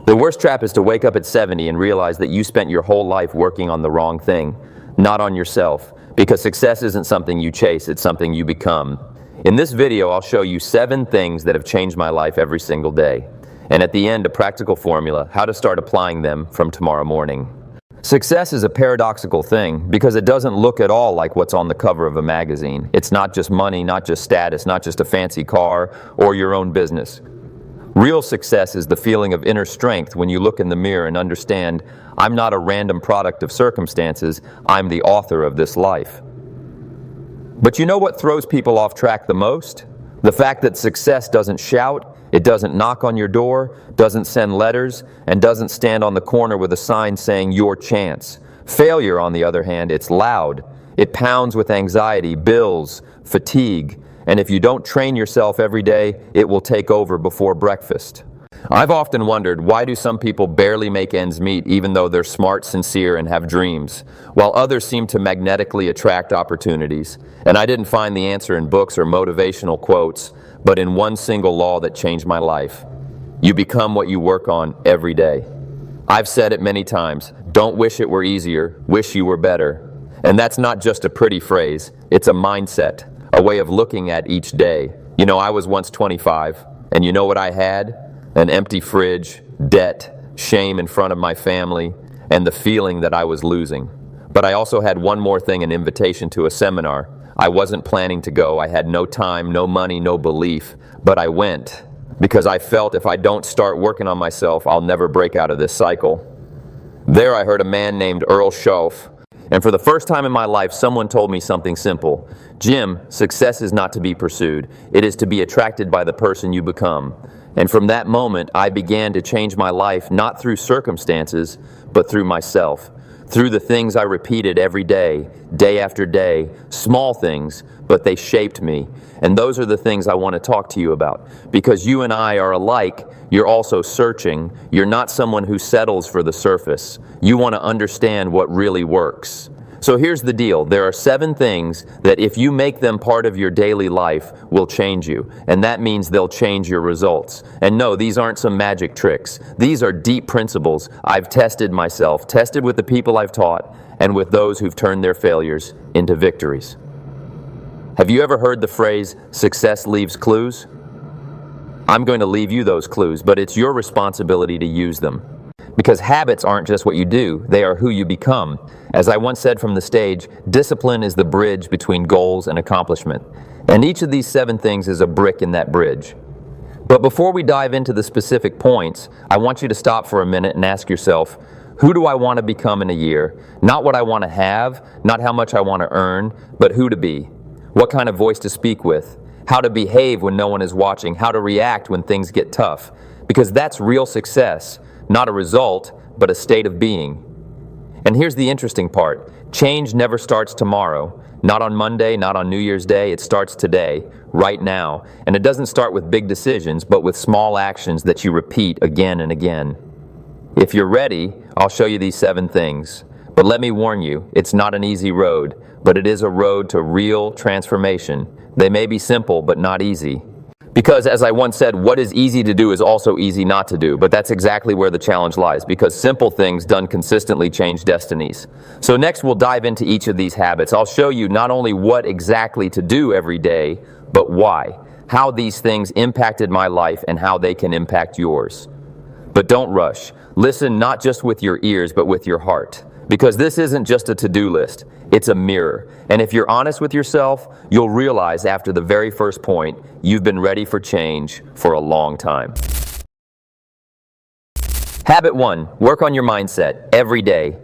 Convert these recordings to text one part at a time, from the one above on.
The worst trap is to wake up at 70 and realize that you spent your whole life working on the wrong thing, not on yourself, because success isn't something you chase, it's something you become. In this video, I'll show you 7 things that have changed my life every single day. And at the end, a practical formula, how to start applying them from tomorrow morning. Success is a paradoxical thing because it doesn't look at all like what's on the cover of a magazine. It's not just money, not just status, not just a fancy car or your own business. Real success is the feeling of inner strength when you look in the mirror and understand, I'm not a random product of circumstances, I'm the author of this life. But you know what throws people off track the most? The fact that success doesn't shout, it doesn't knock on your door, doesn't send letters, and doesn't stand on the corner with a sign saying your chance. Failure, on the other hand, it's loud. It pounds with anxiety, bills, fatigue, and if you don't train yourself every day, it will take over before breakfast. I've often wondered, why do some people barely make ends meet even though they're smart, sincere, and have dreams, while others seem to magnetically attract opportunities? And I didn't find the answer in books or motivational quotes, but in one single law that changed my life. You become what you work on every day. I've said it many times, don't wish it were easier, wish you were better. And that's not just a pretty phrase, it's a mindset, a way of looking at each day. You know, I was once 25, and you know what I had? An empty fridge, debt, shame in front of my family, and the feeling that I was losing. But I also had one more thing, an invitation to a seminar. I wasn't planning to go. I had no time, no money, no belief, but I went because I felt if I don't start working on myself, I'll never break out of this cycle. There I heard a man named Earl Schoaf, and for the first time in my life, someone told me something simple. Jim, success is not to be pursued. It is to be attracted by the person you become. And from that moment, I began to change my life not through circumstances, but through myself. Through the things I repeated every day, day after day, small things, but they shaped me. And those are the things I want to talk to you about. Because you and I are alike, you're also searching. You're not someone who settles for the surface. You want to understand what really works. So here's the deal. There are 7 things that if you make them part of your daily life will change you. And that means they'll change your results. And no, these aren't some magic tricks. These are deep principles I've tested myself, tested with the people I've taught, and with those who've turned their failures into victories. Have you ever heard the phrase, success leaves clues? I'm going to leave you those clues, but it's your responsibility to use them. Because habits aren't just what you do, they are who you become. As I once said from the stage, discipline is the bridge between goals and accomplishment. And each of these 7 things is a brick in that bridge. But before we dive into the specific points, I want you to stop for a minute and ask yourself, who do I want to become in a year? Not what I want to have, not how much I want to earn, but who to be. What kind of voice to speak with, how to behave when no one is watching, how to react when things get tough. Because that's real success. Not a result, but a state of being. And here's the interesting part. Change never starts tomorrow. Not on Monday, not on New Year's Day. It starts today, right now. And it doesn't start with big decisions, but with small actions that you repeat again and again. If you're ready, I'll show you these 7 things. But let me warn you, it's not an easy road, but it is a road to real transformation. They may be simple, but not easy. Because, as I once said, what is easy to do is also easy not to do. But that's exactly where the challenge lies, because simple things done consistently change destinies. So next we'll dive into each of these habits. I'll show you not only what exactly to do every day, but why. How these things impacted my life and how they can impact yours. But don't rush. Listen not just with your ears, but with your heart. Because this isn't just a to-do list. It's a mirror. And if you're honest with yourself, you'll realize after the very first point, you've been ready for change for a long time. Habit 1, work on your mindset every day.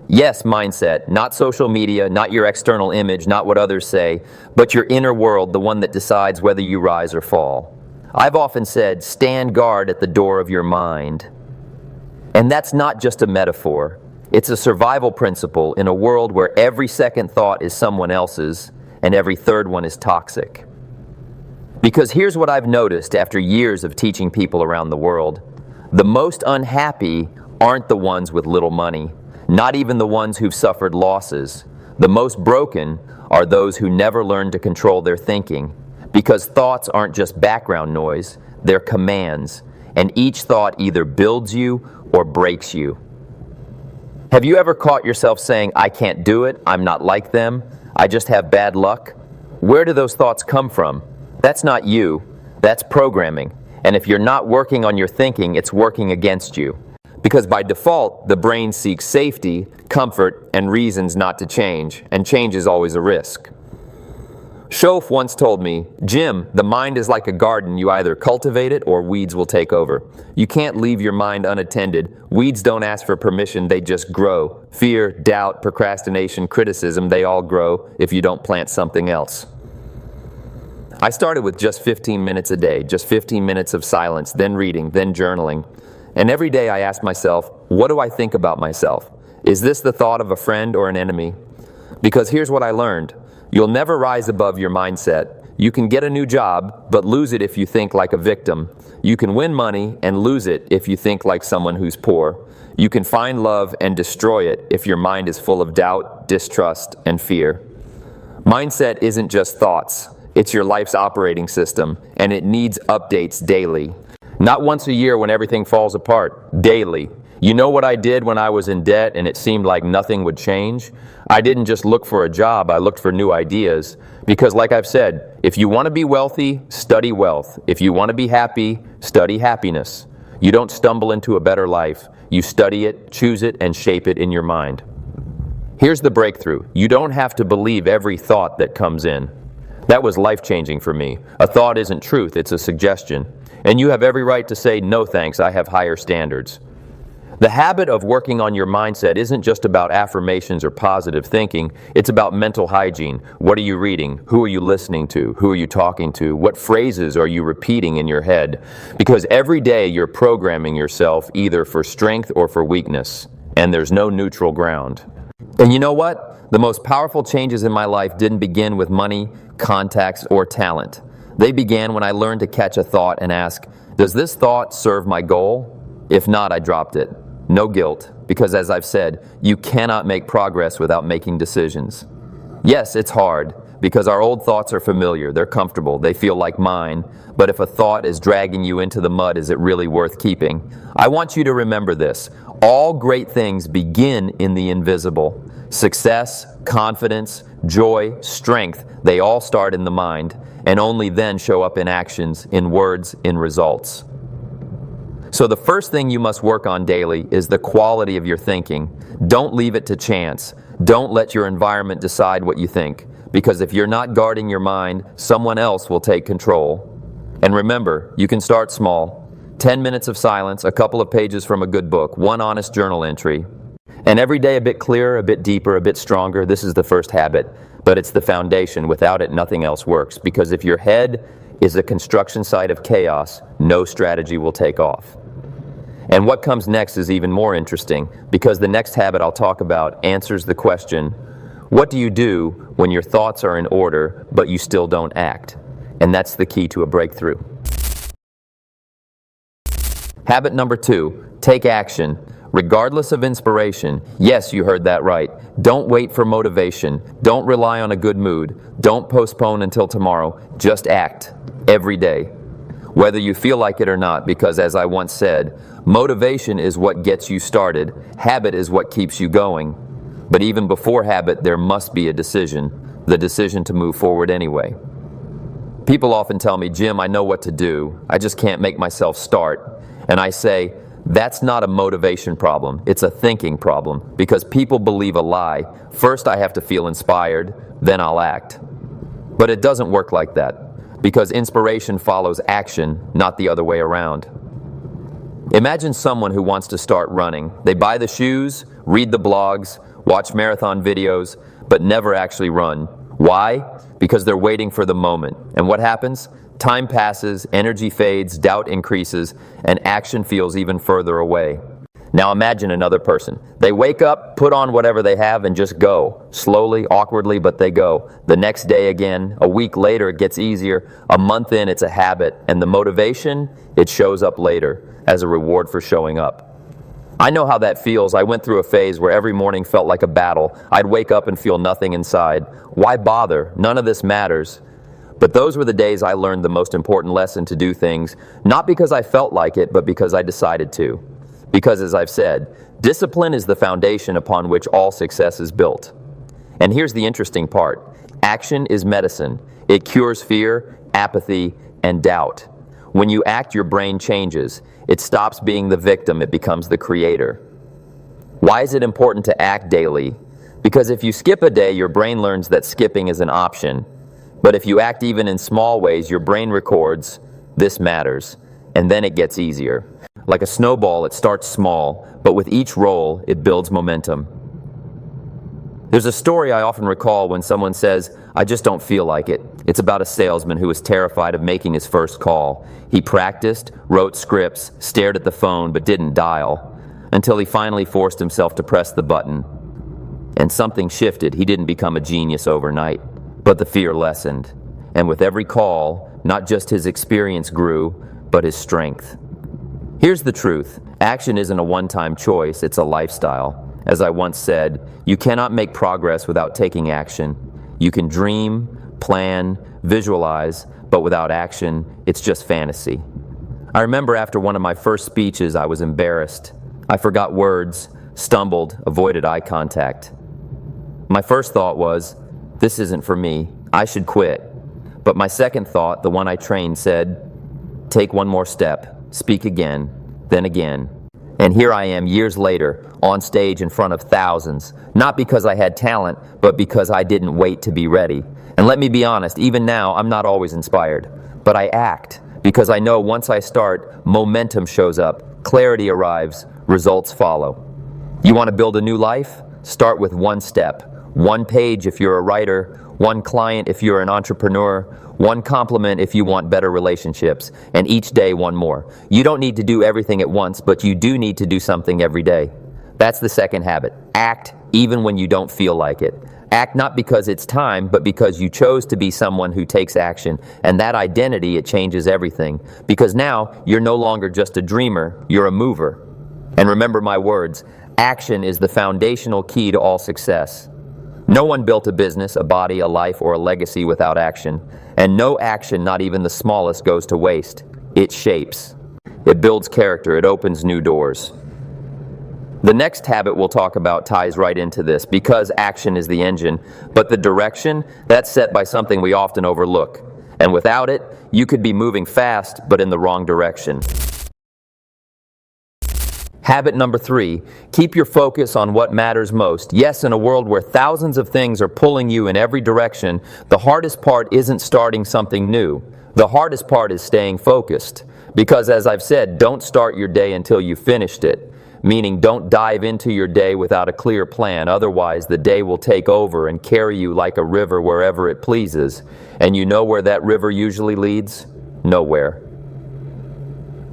Yes, mindset, not social media, not your external image, not what others say, but your inner world, the one that decides whether you rise or fall. I've often said, stand guard at the door of your mind. And that's not just a metaphor. It's a survival principle in a world where every second thought is someone else's and every third one is toxic. Because here's what I've noticed after years of teaching people around the world. The most unhappy aren't the ones with little money, not even the ones who've suffered losses. The most broken are those who never learned to control their thinking. Because thoughts aren't just background noise, they're commands, and each thought either builds you or breaks you. Have you ever caught yourself saying, "I can't do it, I'm not like them, I just have bad luck"? Where do those thoughts come from? That's not you, that's programming. And if you're not working on your thinking, it's working against you. Because by default, the brain seeks safety, comfort, and reasons not to change, and change is always a risk. Schoaf once told me, "Jim, the mind is like a garden. You either cultivate it or weeds will take over. You can't leave your mind unattended. Weeds don't ask for permission, they just grow. Fear, doubt, procrastination, criticism, they all grow if you don't plant something else." I started with just 15 minutes a day, just 15 minutes of silence, then reading, then journaling. And every day I asked myself, what do I think about myself? Is this the thought of a friend or an enemy? Because here's what I learned. You'll never rise above your mindset. You can get a new job, but lose it if you think like a victim. You can win money and lose it if you think like someone who's poor. You can find love and destroy it if your mind is full of doubt, distrust, and fear. Mindset isn't just thoughts. It's your life's operating system, and it needs updates daily. Not once a year when everything falls apart, daily. You know what I did when I was in debt and it seemed like nothing would change? I didn't just look for a job, I looked for new ideas. Because like I've said, if you want to be wealthy, study wealth. If you want to be happy, study happiness. You don't stumble into a better life. You study it, choose it, and shape it in your mind. Here's the breakthrough. You don't have to believe every thought that comes in. That was life-changing for me. A thought isn't truth, it's a suggestion. And you have every right to say, "No thanks, I have higher standards." The habit of working on your mindset isn't just about affirmations or positive thinking, it's about mental hygiene. What are you reading? Who are you listening to? Who are you talking to? What phrases are you repeating in your head? Because every day you're programming yourself either for strength or for weakness, and there's no neutral ground. And you know what? The most powerful changes in my life didn't begin with money, contacts, or talent. They began when I learned to catch a thought and ask, does this thought serve my goal? If not, I dropped it. No guilt, because as I've said, you cannot make progress without making decisions. Yes, it's hard, because our old thoughts are familiar, they're comfortable, they feel like mine, but if a thought is dragging you into the mud, is it really worth keeping? I want you to remember this. All great things begin in the invisible. Success, confidence, joy, strength, they all start in the mind, and only then show up in actions, in words, in results. So the first thing you must work on daily is the quality of your thinking. Don't leave it to chance. Don't let your environment decide what you think, because if you're not guarding your mind, someone else will take control. And remember, you can start small. 10 minutes of silence, a couple of pages from a good book, one honest journal entry. And every day a bit clearer, a bit deeper, a bit stronger. This is the first habit, but it's the foundation. Without it, nothing else works, because if your head is a construction site of chaos, no strategy will take off. And what comes next is even more interesting, because the next habit I'll talk about answers the question, what do you do when your thoughts are in order, but you still don't act? And that's the key to a breakthrough. Habit number 2, take action. Regardless of inspiration. Yes, you heard that right. Don't wait for motivation. Don't rely on a good mood. Don't postpone until tomorrow. Just act every day, whether you feel like it or not, because as I once said, motivation is what gets you started. Habit is what keeps you going. But even before habit, there must be a decision, the decision to move forward anyway. People often tell me, Jim, I know what to do. I just can't make myself start. And I say, that's not a motivation problem, it's a thinking problem, because people believe a lie. First I have to feel inspired, then I'll act. But it doesn't work like that, because inspiration follows action, not the other way around. Imagine someone who wants to start running. They buy the shoes, read the blogs, watch marathon videos, but never actually run. Why? Because they're waiting for the moment. And what happens? Time passes, energy fades, doubt increases, and action feels even further away. Now imagine another person. They wake up, put on whatever they have, and just go. Slowly, awkwardly, but they go. The next day again, a week later it gets easier, a month in it's a habit, and the motivation, it shows up later as a reward for showing up. I know how that feels. I went through a phase where every morning felt like a battle. I'd wake up and feel nothing inside. Why bother? None of this matters. But those were the days I learned the most important lesson to do things, not because I felt like it, but because I decided to. Because, as I've said, discipline is the foundation upon which all success is built. And here's the interesting part. Action is medicine. It cures fear, apathy, and doubt. When you act, your brain changes. It stops being the victim, it becomes the creator. Why is it important to act daily? Because if you skip a day, your brain learns that skipping is an option. But if you act even in small ways, your brain records, this matters, and then it gets easier. Like a snowball, it starts small, but with each roll, it builds momentum. There's a story I often recall when someone says, "I just don't feel like it." It's about a salesman who was terrified of making his first call. He practiced, wrote scripts, stared at the phone, but didn't dial, until he finally forced himself to press the button. And something shifted. He didn't become a genius overnight, but the fear lessened. And with every call, not just his experience grew, but his strength. Here's the truth. Action isn't a one-time choice, it's a lifestyle. As I once said, you cannot make progress without taking action. You can dream, plan, visualize, but without action, it's just fantasy. I remember after one of my first speeches, I was embarrassed. I forgot words, stumbled, avoided eye contact. My first thought was, this isn't for me, I should quit. But my second thought, the one I trained, said, take one more step, speak again, then again. And here I am years later, on stage in front of thousands, not because I had talent, but because I didn't wait to be ready. And let me be honest, even now, I'm not always inspired, but I act, because I know once I start, momentum shows up, clarity arrives, results follow. You want to build a new life? Start with one step. One page if you're a writer, one client if you're an entrepreneur, one compliment if you want better relationships, and each day one more. You don't need to do everything at once, but you do need to do something every day. That's the second habit. Act even when you don't feel like it. Act not because it's time, but because you chose to be someone who takes action. And that identity, it changes everything. Because now, you're no longer just a dreamer, you're a mover. And remember my words, action is the foundational key to all success. No one built a business, a body, a life, or a legacy without action. And no action, not even the smallest, goes to waste. It shapes. It builds character. It opens new doors. The next habit we'll talk about ties right into this, because action is the engine, but the direction, that's set by something we often overlook. And without it, you could be moving fast, but in the wrong direction. Habit number 3, keep your focus on what matters most. Yes, in a world where thousands of things are pulling you in every direction, the hardest part isn't starting something new. The hardest part is staying focused. Because as I've said, don't start your day until you've finished it. Meaning don't dive into your day without a clear plan. Otherwise, the day will take over and carry you like a river wherever it pleases. And you know where that river usually leads? Nowhere.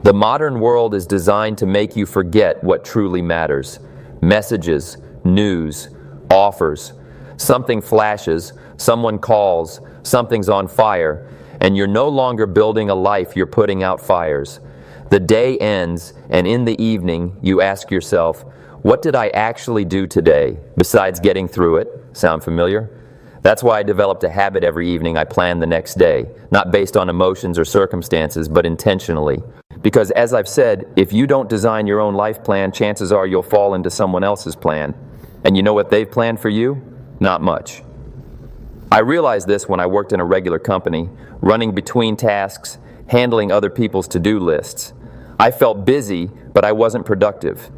The modern world is designed to make you forget what truly matters. Messages, news, offers. Something flashes, someone calls, something's on fire, and you're no longer building a life, you're putting out fires. The day ends, and in the evening, you ask yourself, what did I actually do today, besides getting through it? Sound familiar? That's why I developed a habit every evening I plan the next day, not based on emotions or circumstances, but intentionally. Because as I've said, if you don't design your own life plan, chances are you'll fall into someone else's plan. And you know what they've planned for you? Not much. I realized this when I worked in a regular company, running between tasks, handling other people's to-do lists. I felt busy, but I wasn't productive,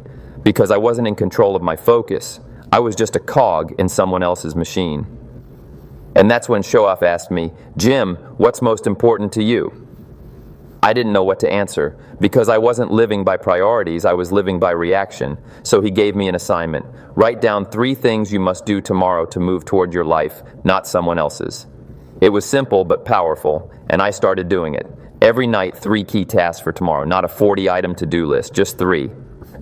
because I wasn't in control of my focus. I was just a cog in someone else's machine. And that's when Showoff asked me, Jim, what's most important to you? I didn't know what to answer, because I wasn't living by priorities, I was living by reaction. So he gave me an assignment. Write down 3 things you must do tomorrow to move toward your life, not someone else's. It was simple but powerful, and I started doing it. Every night, 3 key tasks for tomorrow, not a 40-item to-do list, just 3.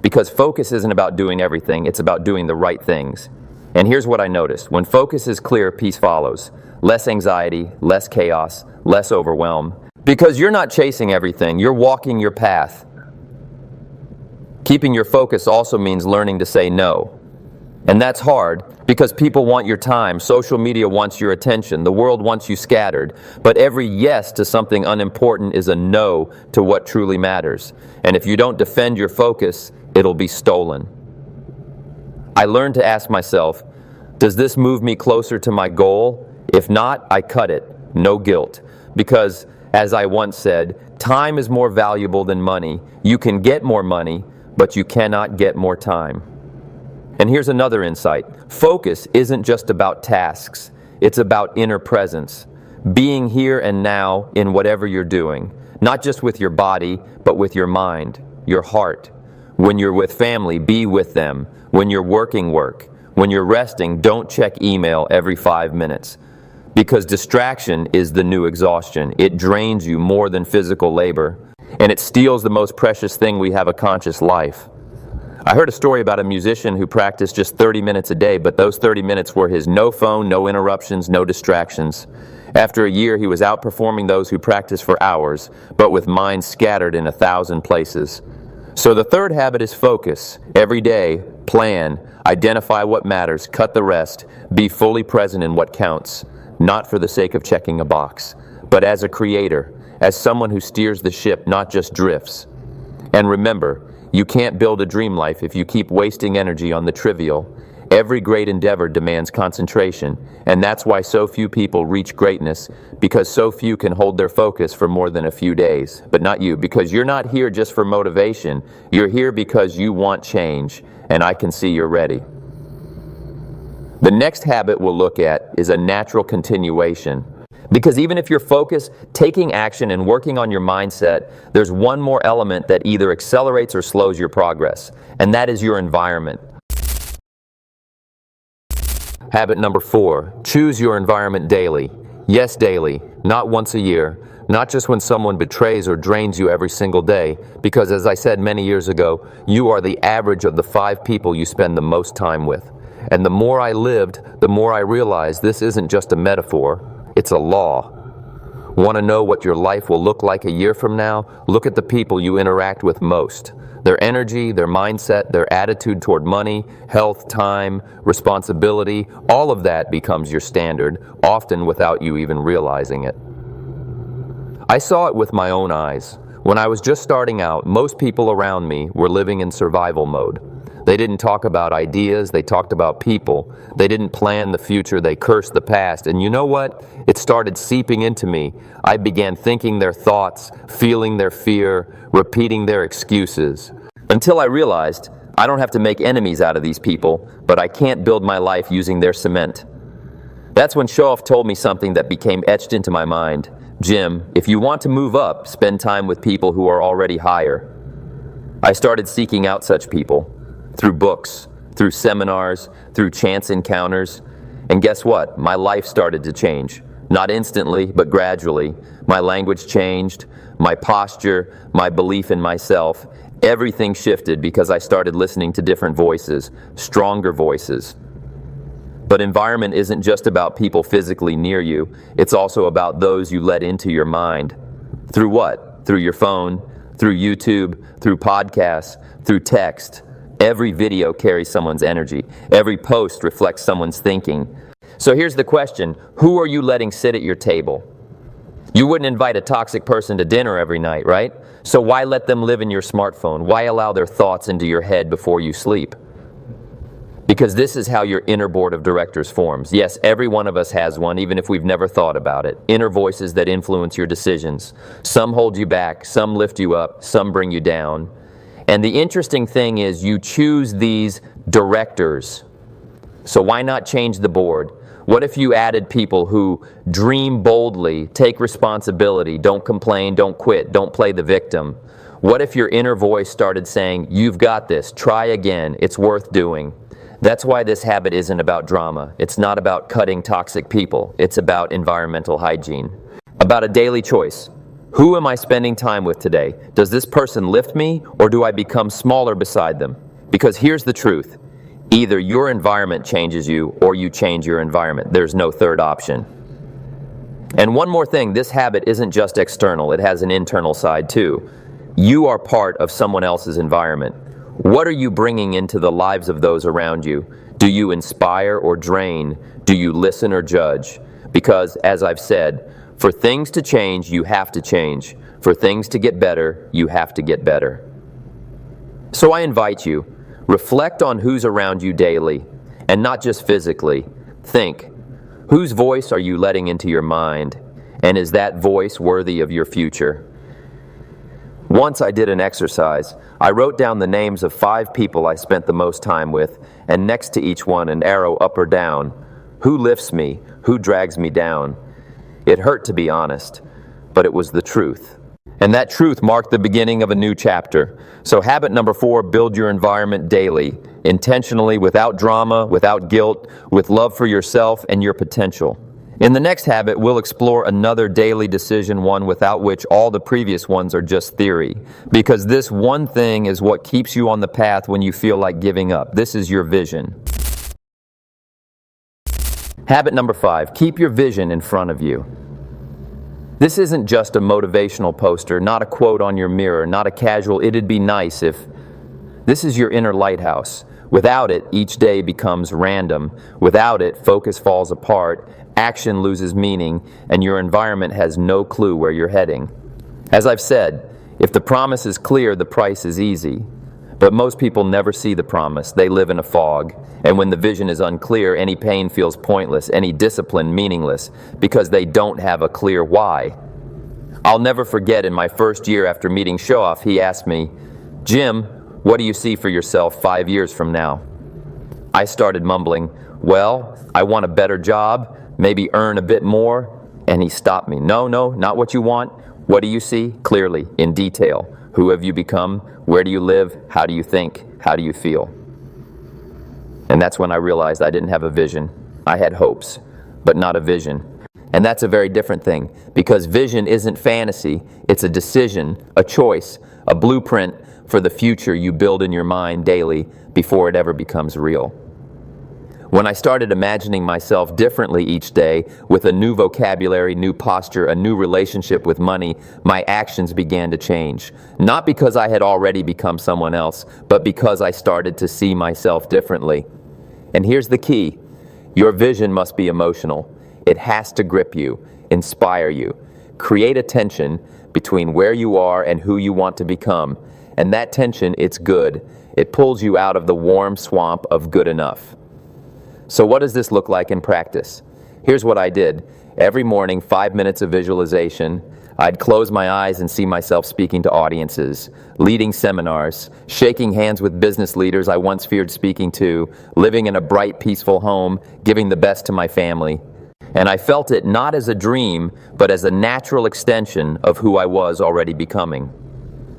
Because focus isn't about doing everything, it's about doing the right things. And here's what I noticed. When focus is clear, peace follows. Less anxiety, less chaos, less overwhelm. Because you're not chasing everything, you're walking your path. Keeping your focus also means learning to say no. And that's hard because people want your time, social media wants your attention, the world wants you scattered. But every yes to something unimportant is a no to what truly matters. And if you don't defend your focus, it'll be stolen. I learned to ask myself, does this move me closer to my goal? If not, I cut it. No guilt. Because, as I once said, time is more valuable than money. You can get more money, but you cannot get more time. And here's another insight. Focus isn't just about tasks. It's about inner presence. Being here and now in whatever you're doing. Not just with your body, but with your mind, your heart. When you're with family, be with them. When you're working, work. When you're resting, don't check email every 5 minutes. Because distraction is the new exhaustion. It drains you more than physical labor. And it steals the most precious thing we have, a conscious life. I heard a story about a musician who practiced just 30 minutes a day, but those 30 minutes were his no phone, no interruptions, no distractions. After a year, he was outperforming those who practiced for hours, but with minds scattered in 1,000 places. So the third habit is focus. Every day, plan, identify what matters, cut the rest, be fully present in what counts, not for the sake of checking a box, but as a creator, as someone who steers the ship, not just drifts. And remember, you can't build a dream life if you keep wasting energy on the trivial. Every great endeavor demands concentration, and that's why so few people reach greatness, because so few can hold their focus for more than a few days. But not you, because you're not here just for motivation. You're here because you want change, and I can see you're ready. The next habit we'll look at is a natural continuation. Because even if you're focused, taking action, and working on your mindset, there's one more element that either accelerates or slows your progress, and that is your environment. Habit number 4, choose your environment daily. Yes, daily, not once a year, not just when someone betrays or drains you every single day, because as I said many years ago, you are the average of the 5 people you spend the most time with. And the more I lived, the more I realized this isn't just a metaphor. It's a law. Want to know what your life will look like a year from now? Look at the people you interact with most. Their energy, their mindset, their attitude toward money, health, time, responsibility, all of that becomes your standard, often without you even realizing it. I saw it with my own eyes. When I was just starting out, most people around me were living in survival mode. They didn't talk about ideas, they talked about people. They didn't plan the future, they cursed the past. And you know what? It started seeping into me. I began thinking their thoughts, feeling their fear, repeating their excuses. Until I realized, I don't have to make enemies out of these people, but I can't build my life using their cement. That's when Shoaff told me something that became etched into my mind. Jim, if you want to move up, spend time with people who are already higher. I started seeking out such people. Through books, through seminars, through chance encounters. And guess what? My life started to change. Not instantly, but gradually. My language changed, my posture, my belief in myself. Everything shifted because I started listening to different voices, stronger voices. But environment isn't just about people physically near you. It's also about those you let into your mind. Through what? Through your phone, through YouTube, through podcasts, through text. Every video carries someone's energy. Every post reflects someone's thinking. So here's the question. Who are you letting sit at your table? You wouldn't invite a toxic person to dinner every night, right? So why let them live in your smartphone? Why allow their thoughts into your head before you sleep? Because this is how your inner board of directors forms. Yes, every one of us has one, even if we've never thought about it. Inner voices that influence your decisions. Some hold you back, some lift you up, some bring you down. And the interesting thing is you choose these directors. So why not change the board? What if you added people who dream boldly, take responsibility, don't complain, don't quit, don't play the victim? What if your inner voice started saying, you've got this, try again, it's worth doing? That's why this habit isn't about drama. It's not about cutting toxic people. It's about environmental hygiene. About a daily choice. Who am I spending time with today? Does this person lift me, or do I become smaller beside them? Because here's the truth. Either your environment changes you, or you change your environment. There's no third option. And one more thing, this habit isn't just external. It has an internal side too. You are part of someone else's environment. What are you bringing into the lives of those around you? Do you inspire or drain? Do you listen or judge? Because, as I've said, for things to change, you have to change. For things to get better, you have to get better. So I invite you, reflect on who's around you daily, and not just physically. Think, whose voice are you letting into your mind? And is that voice worthy of your future? Once I did an exercise. I wrote down the names of 5 people I spent the most time with, and next to each one an arrow up or down. Who lifts me? Who drags me down? It hurt, to be honest, but it was the truth. And that truth marked the beginning of a new chapter. So habit number 4, build your environment daily, intentionally, without drama, without guilt, with love for yourself and your potential. In the next habit, we'll explore another daily decision, one without which all the previous ones are just theory. Because this one thing is what keeps you on the path when you feel like giving up. This is your vision. Habit number 5, keep your vision in front of you. This isn't just a motivational poster, not a quote on your mirror, not a casual, it'd be nice if. This is your inner lighthouse. Without it, each day becomes random. Without it, focus falls apart, action loses meaning, and your environment has no clue where you're heading. As I've said, if the promise is clear, the price is easy. But most people never see the promise. They live in a fog. And when the vision is unclear, any pain feels pointless, any discipline meaningless, because they don't have a clear why. I'll never forget in my first year after meeting Shoaff, he asked me, "Jim, what do you see for yourself 5 years from now?" I started mumbling, "Well, I want a better job, maybe earn a bit more." And he stopped me. No, not what you want. What do you see? Clearly, in detail. Who have you become? Where do you live? How do you think? How do you feel? And that's when I realized I didn't have a vision. I had hopes, but not a vision. And that's a very different thing, because vision isn't fantasy. It's a decision, a choice, a blueprint for the future you build in your mind daily before it ever becomes real. When I started imagining myself differently each day, with a new vocabulary, new posture, a new relationship with money, my actions began to change. Not because I had already become someone else, but because I started to see myself differently. And here's the key. Your vision must be emotional. It has to grip you, inspire you, create a tension between where you are and who you want to become. And that tension, it's good. It pulls you out of the warm swamp of good enough. So what does this look like in practice? Here's what I did. Every morning, 5 minutes of visualization. I'd close my eyes and see myself speaking to audiences, leading seminars, shaking hands with business leaders I once feared speaking to, living in a bright, peaceful home, giving the best to my family. And I felt it not as a dream, but as a natural extension of who I was already becoming.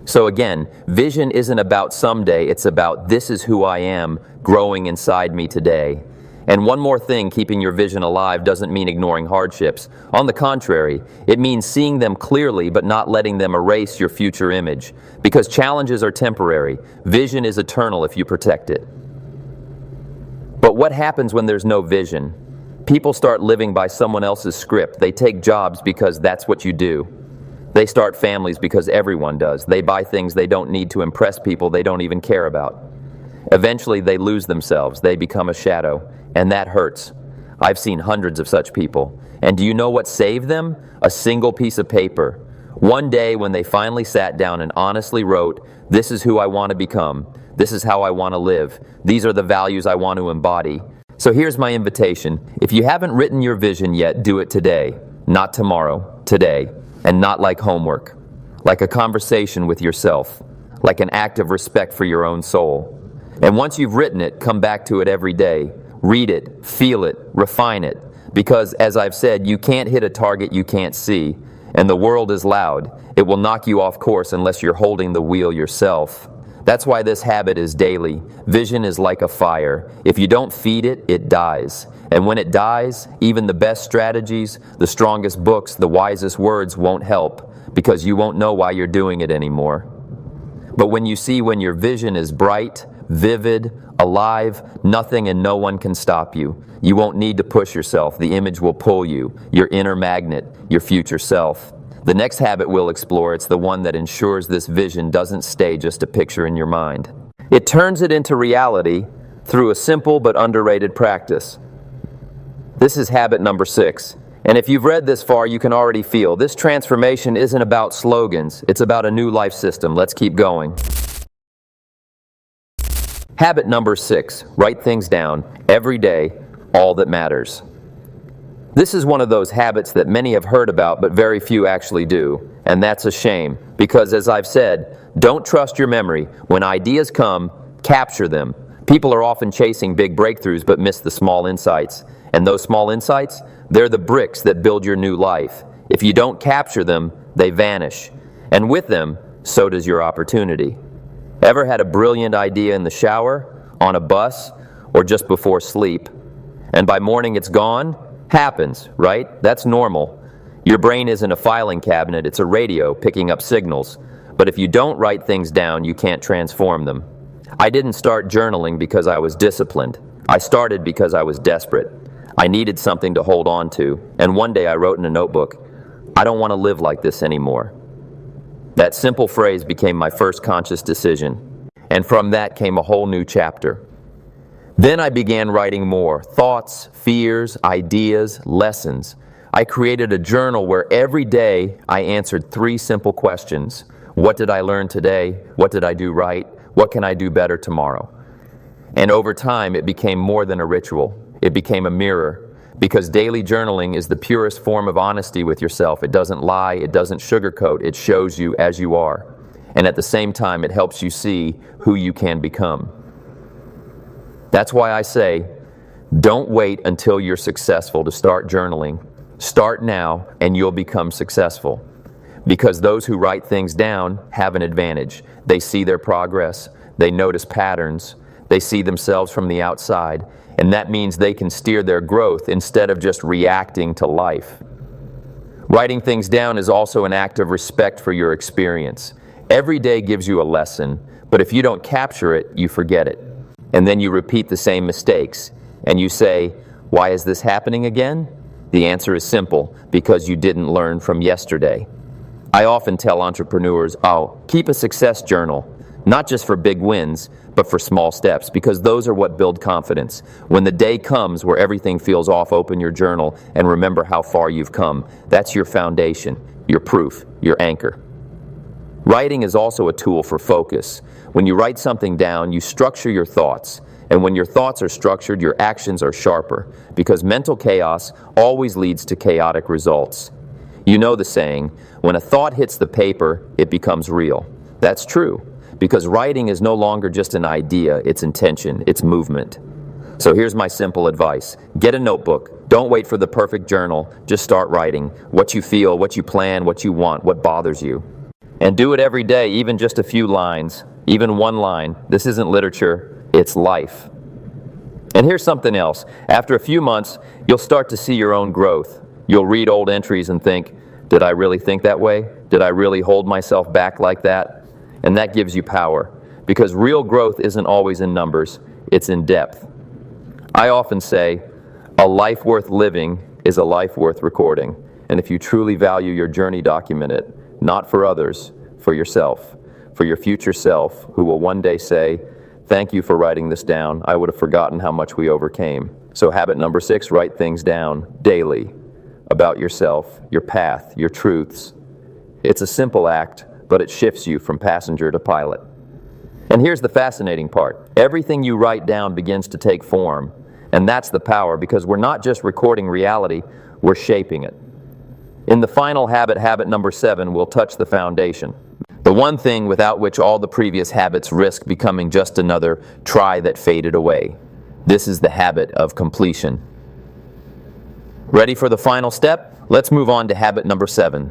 So again, vision isn't about someday, it's about this is who I am, growing inside me today. And one more thing, keeping your vision alive doesn't mean ignoring hardships. On the contrary, it means seeing them clearly but not letting them erase your future image. Because challenges are temporary. Vision is eternal if you protect it. But what happens when there's no vision? People start living by someone else's script. They take jobs because that's what you do. They start families because everyone does. They buy things they don't need to impress people they don't even care about. Eventually, they lose themselves. They become a shadow. And that hurts. I've seen hundreds of such people. And do you know what saved them? A single piece of paper. One day when they finally sat down and honestly wrote, "This is who I want to become. This is how I want to live. These are the values I want to embody." So here's my invitation. If you haven't written your vision yet, do it today. Not tomorrow, today. And not like homework. Like a conversation with yourself. Like an act of respect for your own soul. And once you've written it, come back to it every day. Read it, feel it, refine it. Because, as I've said, you can't hit a target you can't see. And the world is loud. It will knock you off course unless you're holding the wheel yourself. That's why this habit is daily. Vision is like a fire. If you don't feed it, it dies. And when it dies, even the best strategies, the strongest books, the wisest words won't help, because you won't know why you're doing it anymore. But when your vision is bright, vivid, alive, nothing and no one can stop you. You won't need to push yourself. The image will pull you, your inner magnet, your future self. The next habit we'll explore, it's the one that ensures this vision doesn't stay just a picture in your mind. It turns it into reality through a simple but underrated practice. This is habit number 6. And if you've read this far, you can already feel this transformation isn't about slogans. It's about a new life system. Let's keep going. Habit number 6, write things down every day, all that matters. This is one of those habits that many have heard about, but very few actually do. And that's a shame, because as I've said, don't trust your memory. When ideas come, capture them. People are often chasing big breakthroughs, but miss the small insights. And those small insights, they're the bricks that build your new life. If you don't capture them, they vanish. And with them, so does your opportunity. Ever had a brilliant idea in the shower, on a bus, or just before sleep? And by morning it's gone? Happens, right? That's normal. Your brain isn't a filing cabinet, it's a radio picking up signals. But if you don't write things down, you can't transform them. I didn't start journaling because I was disciplined. I started because I was desperate. I needed something to hold on to, and one day I wrote in a notebook, I don't want to live like this anymore. That simple phrase became my first conscious decision, and from that came a whole new chapter. Then I began writing more, thoughts, fears, ideas, lessons. I created a journal where every day I answered 3 simple questions. What did I learn today? What did I do right? What can I do better tomorrow? And over time, it became more than a ritual. It became a mirror, because daily journaling is the purest form of honesty with yourself. It doesn't lie, it doesn't sugarcoat, it shows you as you are. And at the same time, it helps you see who you can become. That's why I say, don't wait until you're successful to start journaling. Start now and you'll become successful. Because those who write things down have an advantage. They see their progress, they notice patterns, they see themselves from the outside, and that means they can steer their growth instead of just reacting to life. Writing things down is also an act of respect for your experience. Every day gives you a lesson, but if you don't capture it, you forget it. And then you repeat the same mistakes, and you say, why is this happening again? The answer is simple, because you didn't learn from yesterday. I often tell entrepreneurs, keep a success journal, not just for big wins, but for small steps, because those are what build confidence. When the day comes where everything feels off, open your journal and remember how far you've come. That's your foundation, your proof, your anchor. Writing is also a tool for focus. When you write something down, you structure your thoughts. And when your thoughts are structured, your actions are sharper, because mental chaos always leads to chaotic results. You know the saying, when a thought hits the paper, it becomes real. That's true, because writing is no longer just an idea, it's intention, it's movement. So here's my simple advice. Get a notebook. Don't wait for the perfect journal. Just start writing what you feel, what you plan, what you want, what bothers you. And do it every day, even just a few lines, even one line. This isn't literature, it's life. And here's something else. After a few months, you'll start to see your own growth. You'll read old entries and think, did I really think that way? Did I really hold myself back like that? And that gives you power, because real growth isn't always in numbers, it's in depth. I often say, a life worth living is a life worth recording. And if you truly value your journey, document it. Not for others, for yourself, for your future self, who will one day say, thank you for writing this down. I would have forgotten how much we overcame. So habit number 6, write things down daily about yourself, your path, your truths. It's a simple act, but it shifts you from passenger to pilot. And here's the fascinating part. Everything you write down begins to take form. And that's the power, because we're not just recording reality, we're shaping it. In the final habit, habit number 7, we'll touch the foundation. The one thing without which all the previous habits risk becoming just another try that faded away. This is the habit of completion. Ready for the final step? Let's move on to habit number 7.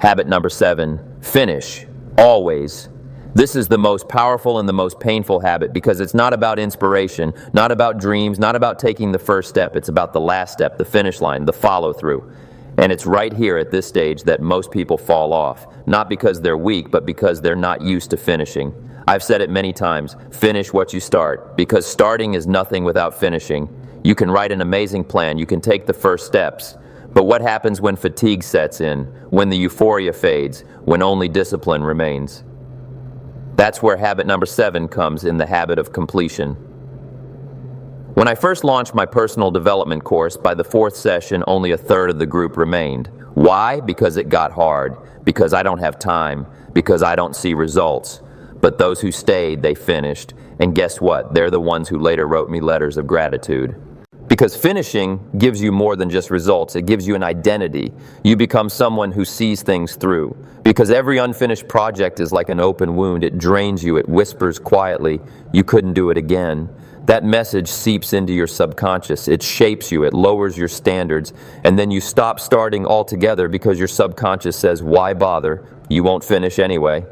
Habit number 7, finish, always. This is the most powerful and the most painful habit, because it's not about inspiration, not about dreams, not about taking the first step. It's about the last step, the finish line, the follow-through. And it's right here at this stage that most people fall off, not because they're weak, but because they're not used to finishing. I've said it many times, finish what you start, because starting is nothing without finishing. You can write an amazing plan, you can take the first steps, but what happens when fatigue sets in, when the euphoria fades, when only discipline remains? That's where habit number 7 comes in, the habit of completion. When I first launched my personal development course, by the 4th session, only a third of the group remained. Why? Because it got hard, because I don't have time, because I don't see results. But those who stayed, they finished. And guess what? They're the ones who later wrote me letters of gratitude. Because finishing gives you more than just results. It gives you an identity. You become someone who sees things through. Because every unfinished project is like an open wound. It drains you. It whispers quietly, you couldn't do it again. That message seeps into your subconscious. It shapes you. It lowers your standards. And then you stop starting altogether because your subconscious says, why bother? You won't finish anyway.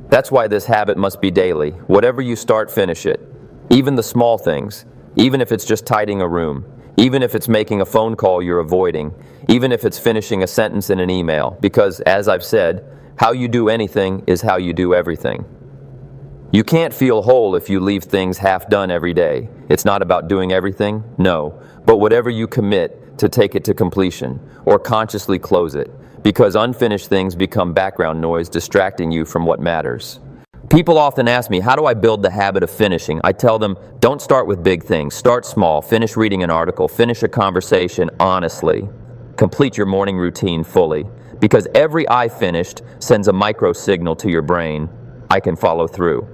That's why this habit must be daily. Whatever you start, finish it. Even the small things. Even if it's just tidying a room. Even if it's making a phone call you're avoiding. Even if it's finishing a sentence in an email. Because, as I've said, how you do anything is how you do everything. You can't feel whole if you leave things half done every day. It's not about doing everything, no. But whatever you commit to take it to completion, or consciously close it. Because unfinished things become background noise, distracting you from what matters. People often ask me, how do I build the habit of finishing? I tell them, don't start with big things. Start small. Finish reading an article. Finish a conversation honestly. Complete your morning routine fully. Because every I finished sends a micro signal to your brain. I can follow through.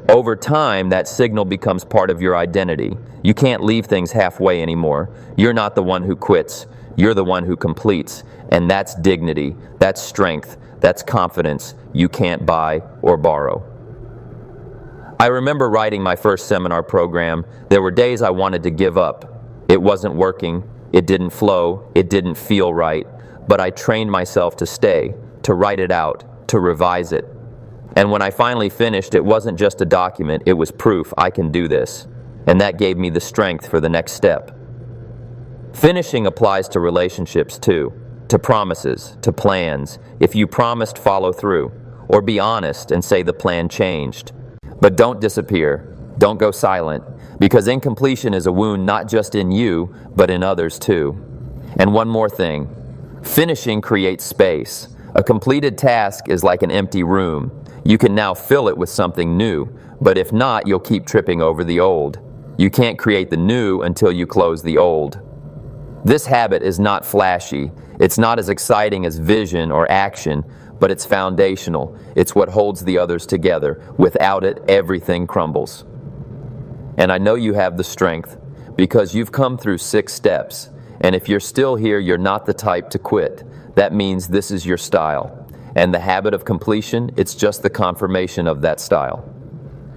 Over time, that signal becomes part of your identity. You can't leave things halfway anymore. You're not the one who quits. You're the one who completes. And that's dignity. That's strength. That's confidence you can't buy or borrow. I remember writing my first seminar program. There were days I wanted to give up. It wasn't working. It didn't flow. It didn't feel right. But I trained myself to stay, to write it out, to revise it. And when I finally finished, it wasn't just a document. It was proof I can do this. And that gave me the strength for the next step. Finishing applies to relationships too. To promises, to plans. If you promised, follow through. Or be honest and say the plan changed. But don't disappear. Don't go silent. Because incompletion is a wound not just in you, but in others too. And one more thing. Finishing creates space. A completed task is like an empty room. You can now fill it with something new. But if not, you'll keep tripping over the old. You can't create the new until you close the old. This habit is not flashy. It's not as exciting as vision or action, but it's foundational. It's what holds the others together. Without it, everything crumbles. And I know you have the strength because you've come through 6 steps. And if you're still here, you're not the type to quit. That means this is your style. And the habit of completion, it's just the confirmation of that style.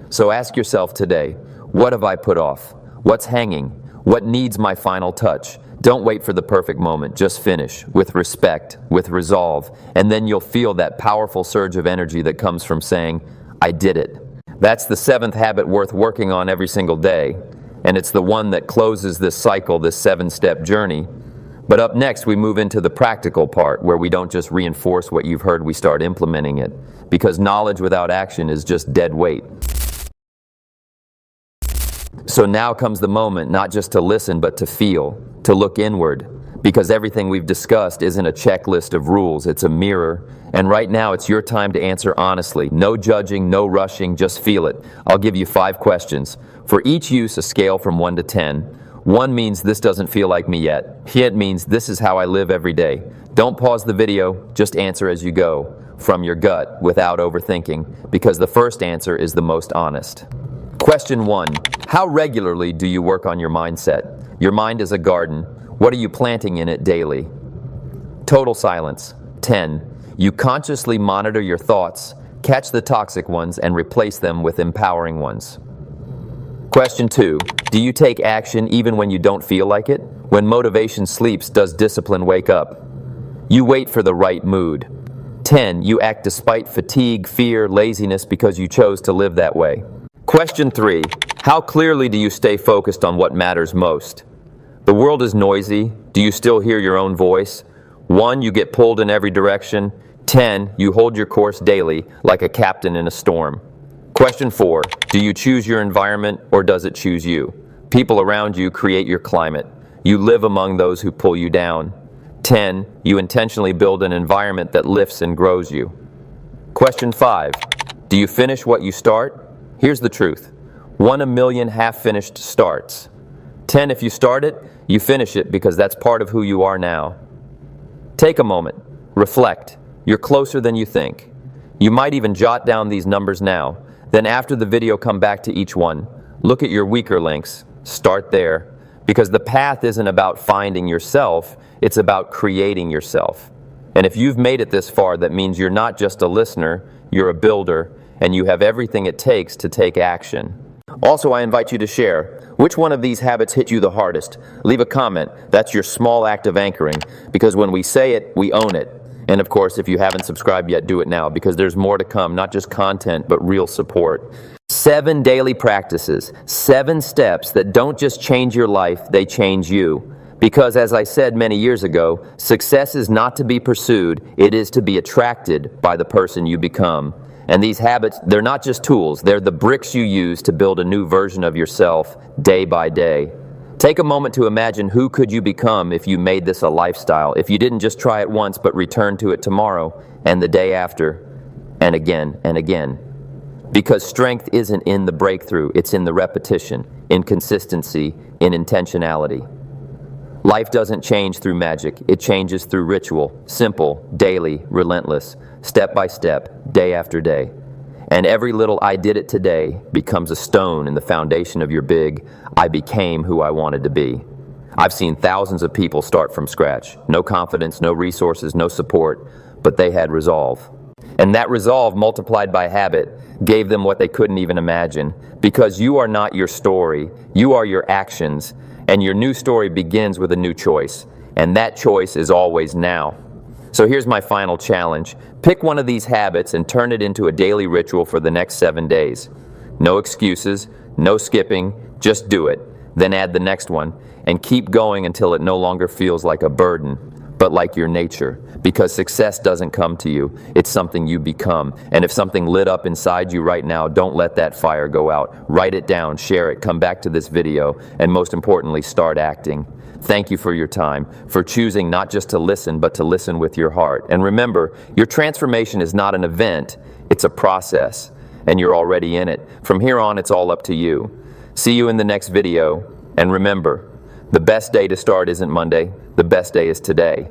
So ask yourself today, what have I put off? What's hanging? What needs my final touch? Don't wait for the perfect moment, just finish, with respect, with resolve, and then you'll feel that powerful surge of energy that comes from saying, I did it. That's the 7th habit worth working on every single day, and it's the one that closes this cycle, this 7-step journey. But up next, we move into the practical part, where we don't just reinforce what you've heard, we start implementing it, because knowledge without action is just dead weight. So now comes the moment, not just to listen, but to feel, to look inward, because everything we've discussed isn't a checklist of rules, it's a mirror. And right now it's your time to answer honestly. No judging, no rushing, just feel it. I'll give you 5 questions. For each use, a scale from 1 to 10. 1 means this doesn't feel like me yet. 10 means this is how I live every day. Don't pause the video, just answer as you go, from your gut, without overthinking, because the first answer is the most honest. Question 1. How regularly do you work on your mindset? Your mind is a garden. What are you planting in it daily? Total silence. 10. You consciously monitor your thoughts, catch the toxic ones, and replace them with empowering ones. Question 2. Do you take action even when you don't feel like it? When motivation sleeps, does discipline wake up? You wait for the right mood. 10. You act despite fatigue, fear, laziness because you chose to live that way. Question 3. How clearly do you stay focused on what matters most? The world is noisy. Do you still hear your own voice? 1. You get pulled in every direction. 10. You hold your course daily, like a captain in a storm. Question 4. Do you choose your environment, or does it choose you? People around you create your climate. You live among those who pull you down. 10. You intentionally build an environment that lifts and grows you. Question 5. Do you finish what you start? Here's the truth. 1 a million half-finished starts. 10 if you start it, you finish it because that's part of who you are now. Take a moment. Reflect. You're closer than you think. You might even jot down these numbers now. Then after the video, come back to each one. Look at your weaker links. Start there. Because the path isn't about finding yourself, it's about creating yourself. And if you've made it this far, that means you're not just a listener, you're a builder, and you have everything it takes to take action. Also, I invite you to share. Which one of these habits hit you the hardest? Leave a comment. That's your small act of anchoring, because when we say it, we own it. And of course, if you haven't subscribed yet, do it now, because there's more to come, not just content, but real support. 7 daily practices, 7 steps that don't just change your life, they change you. Because as I said many years ago, success is not to be pursued, it is to be attracted by the person you become. And these habits, they're not just tools, they're the bricks you use to build a new version of yourself day by day. Take a moment to imagine who could you become if you made this a lifestyle, if you didn't just try it once but return to it tomorrow and the day after and again and again. Because strength isn't in the breakthrough, it's in the repetition, in consistency, in intentionality. Life doesn't change through magic, it changes through ritual, simple, daily, relentless, step by step, day after day. And every little I did it today becomes a stone in the foundation of your big, I became who I wanted to be. I've seen thousands of people start from scratch. No confidence, no resources, no support, but they had resolve. And that resolve multiplied by habit gave them what they couldn't even imagine. Because you are not your story, you are your actions, and your new story begins with a new choice. And that choice is always now. So here's my final challenge. Pick one of these habits and turn it into a daily ritual for the next 7 days. No excuses, no skipping, just do it. Then add the next one and keep going until it no longer feels like a burden, but like your nature. Because success doesn't come to you, it's something you become. And if something lit up inside you right now, don't let that fire go out. Write it down, share it, come back to this video, and most importantly, start acting. Thank you for your time, for choosing not just to listen, but to listen with your heart. And remember, your transformation is not an event, it's a process, and you're already in it. From here on, it's all up to you. See you in the next video, and remember, the best day to start isn't Monday, the best day is today.